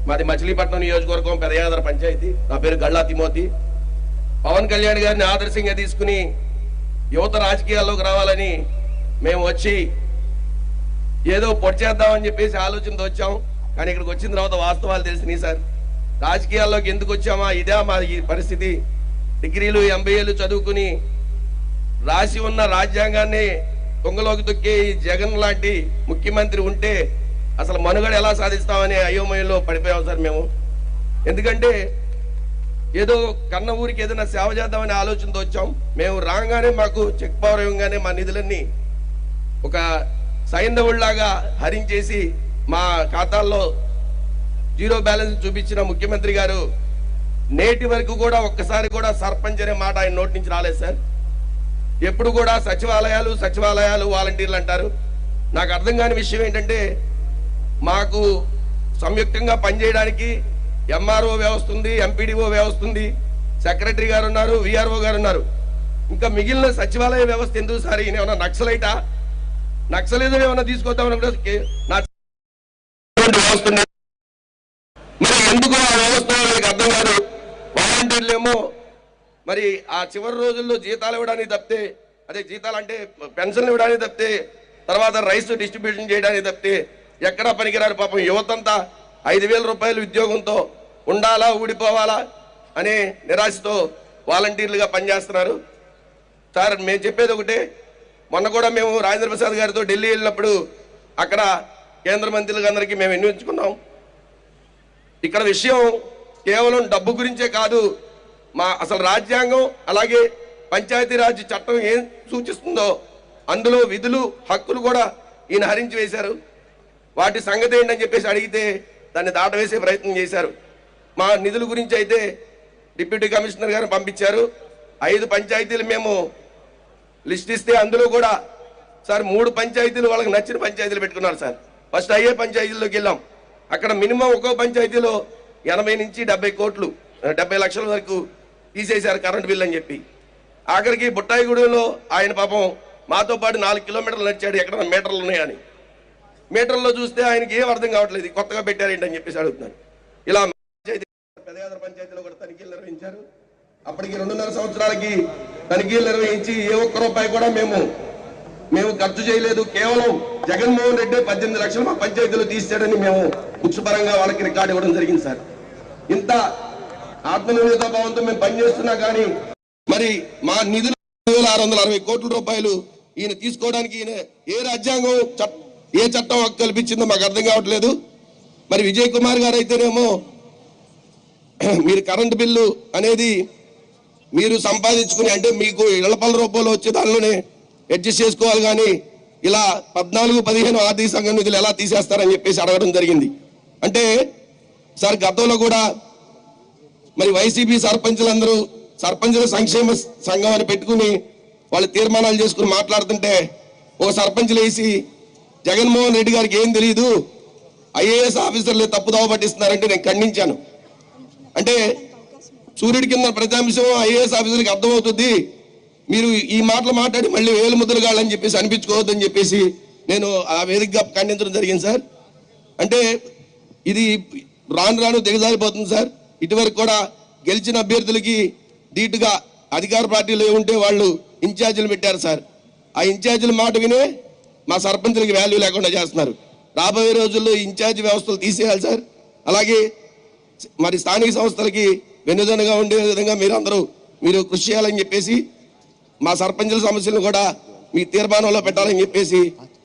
మాది మచిలీపట్నం నియోజకవర్గం పెదయాదర పంచాయతీ. నా పేరు గళ్ళా తిమోతి. పవన్ కళ్యాణ్ గారిని ఆదర్శంగా తీసుకుని యువత రాజకీయాల్లోకి రావాలని మేము వచ్చి ఏదో పొడి చేద్దామని చెప్పేసి ఆలోచనతో వచ్చాం. కానీ ఇక్కడికి వచ్చిన తర్వాత వాస్తవాలు తెలిసినాయి సార్. రాజకీయాల్లోకి ఎందుకు వచ్చామా, ఇదే మా ఈ పరిస్థితి. డిగ్రీలు ఎంబీఏలు చదువుకుని రాసి ఉన్న రాజ్యాంగాన్ని దొంగలోకి తొక్కే జగన్ లాంటి ముఖ్యమంత్రి ఉంటే అసలు మనుగడ ఎలా సాధిస్తామని అయోమయంలో పడిపోయాం సార్ మేము. ఎందుకంటే ఏదో కన్న ఊరికి ఏదైనా సేవ చేద్దామనే ఆలోచనతో వచ్చాం. మేము రాగానే మాకు చెక్ పవర్ ఇవ్వగానే మా నిధులన్నీ ఒక సైంధవుళ్లాగా హరించేసి మా ఖాతాల్లో జీరో బ్యాలెన్స్ చూపించిన ముఖ్యమంత్రి గారు నేటి వరకు కూడా ఒక్కసారి కూడా సర్పంచ్ అనే మాట ఆయన నోటి నుంచి రాలేదు సార్. ఎప్పుడు కూడా సచివాలయాలు వాలంటీర్లు అంటారు. నాకు అర్థం కాని విషయం ఏంటంటే మాకు సంయుక్తంగా పనిచేయడానికి ఎంఆర్ఓ వ్యవస్థ ఉంది, ఎంపీడీఓ వ్యవస్థ ఉంది, సెక్రటరీ గారు ఉన్నారు, విఆర్ఓ గారు ఉన్నారు. ఇంకా మిగిలిన సచివాలయ వ్యవస్థ ఎందుకు సార్? ఈయన ఏమన్నా నక్సలైటా? నక్సలిజం ఏమన్నా తీసుకొద్దామని వ్యవస్థ మరి ఎందుకు ఆ వ్యవస్థ వాళ్ళకి అర్థం కాదు. వాలంటీర్లేమో మరి ఆ చివరి రోజుల్లో జీతాలు ఇవ్వడానికి తప్పితే, అదే జీతాలు అంటే పెన్షన్లు ఇవ్వడానికి తప్పితే, తర్వాత రైస్ డిస్ట్రిబ్యూషన్ చేయడానికి తప్పితే ఎక్కడా పనికిరారు. పాపం యువతంతా 5,000 రూపాయలు ఉద్యోగంతో ఉండాలా ఊడిపోవాలా అనే నిరాశతో వాలంటీర్లుగా పనిచేస్తున్నారు. సార్ మేము చెప్పేది ఒకటే, మొన్న కూడా మేము రాజేంద్ర ప్రసాద్ గారితో ఢిల్లీ వెళ్ళినప్పుడు అక్కడ కేంద్ర మంత్రులకు అందరికీ మేము విన్నవించుకున్నాం. ఇక్కడ విషయం కేవలం డబ్బు గురించే కాదు, మా అసలు రాజ్యాంగం అలాగే పంచాయతీరాజ్ చట్టం ఏం సూచిస్తుందో అందులో విధులు హక్కులు కూడా ఈయన హరించి వేశారు. వాటి సంగతి ఏంటని చెప్పేసి అడిగితే దాన్ని దాటవేసే ప్రయత్నం చేశారు. మా నిధుల గురించి అయితే డిప్యూటీ కమిషనర్ గారిని పంపించారు. 5 పంచాయతీలు మేము లిస్ట్ ఇస్తే అందులో కూడా సార్ 3 పంచాయతీలు వాళ్ళకి నచ్చిన పంచాయతీలు పెట్టుకున్నారు సార్. ఫస్ట్ అయ్యే పంచాయతీల్లోకి వెళ్ళాం. అక్కడ మినిమం ఒక్కో పంచాయతీలో 80 నుంచి 70 కోట్లు 70 లక్షల వరకు తీసేశారు కరెంట్ బిల్ అని చెప్పి. ఆఖరికి బుట్టాయిగూడెంలో ఆయన పాపం మాతో పాటు 4 కిలోమీటర్లు నడిచాడు, ఎక్కడ మీటర్లు ఉన్నాయని. మీటర్లో చూస్తే ఆయనకి ఏం అర్థం కావట్లేదు, కొత్తగా పెట్టారేంటని చెప్పేసి అడుగుతున్నారు. ఇలా పెదయాదర పంచాయతీలో కూడా తనిఖీలు నిర్వహించారు. అప్పటికి 2.5 సంవత్సరాలకి తనిఖీలు నిర్వహించి ఏ ఒక్క రూపాయి కూడా మేము ఖర్చు చేయలేదు. కేవలం జగన్మోహన్ రెడ్డి 18 లక్షలు మా పంచాయతీలో తీసాడని మేము ముఖ్యపరంగా వాళ్ళకి రికార్డు ఇవ్వడం జరిగింది సార్. ఇంత ఆత్మనిర్భరత భావంతో మేము పనిచేస్తున్నా కానీ మరి మా నిధులు 660 కోట్ల రూపాయలు ఈయన తీసుకోవడానికి ఈయన ఏ రాజ్యాంగం ఏ చట్టం హక్కు కల్పించిందో మాకు అర్థం కావట్లేదు. మరి విజయ్ కుమార్ గారు అయితేనేమో మీరు కరెంటు బిల్లు అనేది మీరు సంపాదించుకుని అంటే మీకు ఇళ్లపల రూపంలో వచ్చే దానిలోనే అడ్జస్ట్ చేసుకోవాలి, కానీ ఇలా 14-15 ఆర్థిక సంఘం నిధులు ఎలా తీసేస్తారని చెప్పేసి అడగడం జరిగింది. అంటే సార్ గతంలో కూడా మరి వైసీపీ సర్పంచులందరూ సర్పంచుల సంక్షేమ సంఘం అని పెట్టుకుని వాళ్ళు తీర్మానాలు చేసుకుని మాట్లాడుతుంటే ఓ సర్పంచులు వేసి జగన్మోహన్ రెడ్డి గారికి ఏం తెలియదు, ఐఏఎస్ ఆఫీసర్లు తప్పుదోవ పట్టిస్తున్నారంటే నేను ఖండించాను. అంటే సూర్యుడి కింద ప్రజాంశం ఐఏఎస్ ఆఫీసర్కి అర్థమవుతుంది, మీరు ఈ మాటలు మాట్లాడి మళ్ళీ వేలు ముద్రగాళ్ళని చెప్పేసి అనిపించుకోవద్దని చెప్పేసి నేను ఆ వేదికగా ఖండించడం జరిగింది సార్. అంటే ఇది రాను దిగజారిపోతుంది సార్. ఇటువరకు కూడా గెలిచిన అభ్యర్థులకి ధీటుగా అధికార పార్టీలో ఉంటే వాళ్ళు ఇన్ఛార్జీలు పెట్టారు సార్. ఆ ఇన్ఛార్జీల మాట వినే మా సర్పంచులకి వాల్యూ లేకుండా చేస్తున్నారు. రాబోయే రోజుల్లో ఇన్ఛార్జి వ్యవస్థలు తీసేయాలి సార్. అలాగే మరి స్థానిక సంస్థలకి వెన్నుదన్నుగా ఉండే విధంగా మీరు కృషి చేయాలని చెప్పేసి మా సర్పంచుల సమస్యలను కూడా మీ తీర్మానంలో పెట్టాలని చెప్పేసి